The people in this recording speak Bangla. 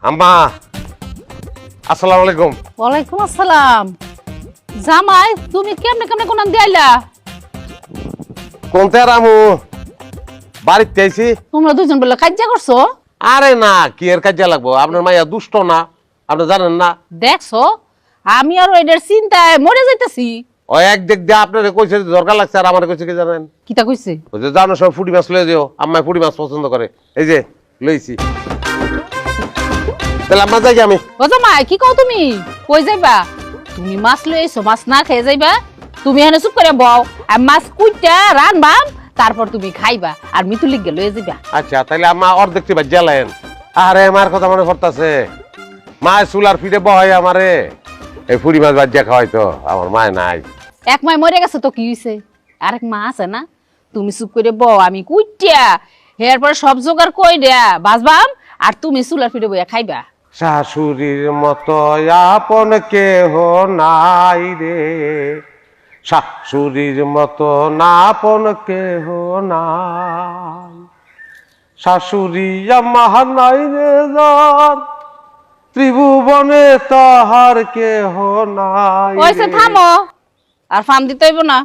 আম্মা আসসালামু আলাইকুম। ওয়ালাইকুম আসসালাম। জামাই তুমি কেমনে কেমনে কোন দিয়াইলা? কোনতে রামু বাড়িতে আইছি। তোমরা দুজন বলে কাজ্জা করছো? আরে না, কি এর কাজে লাগবো? আপনার মাইয়া দুষ্ট না, আপনি জানেন না? দেখছো আমি আর এটার চিন্তায় মরে যাইতেছি। ওই এক দেখ দিয়ে আপনার কইছে দরকার লাগছে, আর আমার কইছে কি জানেন? কিতা কইছে? ওই যে জানো সব ফুটি মাছ লয়ে যাও, আম্মা ফুটি মাছ পছন্দ করে, এই যে লইছি। তাহলে আম্মা যাই আমি। ও জামাই কি কও তুমি? কই যাইবা? তুমি মাছ লই আইছো, মাছ না খেয়ে যাইবা? তুমি এখানে চুপ করে বও, আর মাছ কুইটা রানবাম, তারপর তুমি খাইবা আর মিতুলিক গে লয়ে যাইবা। আচ্ছা তাহলে আম্মা অর্ধেকটি বাদ জ্বালেন। আরে মার কথা মনে পড়তাছে, মা চুলার ফিরে বহাই আমারে এই ফুটি মাছ বাদ খাওয়াই, তো আমার মায় নাই। এক মাই মরে গেছে তো কি হইছে? আরেক মা আছে না? তুমি চুপ করে বও, আমি কুইটা এরপর সব জোগাড় কই দেয়া বাজবাম, আর তুমি চুলার ফিরে বইয়া খাইবা। শাশুড়ির মতো আপন কেহ নাই রে, শাশুড়ির মতো আপন কেহ নাই, শাশুড়ি আমার নাই রে যার, ত্রিভুবনে তাহার কেহ নাই ওইসে রে। থামো, আর ফার্ম দিতে হইব না।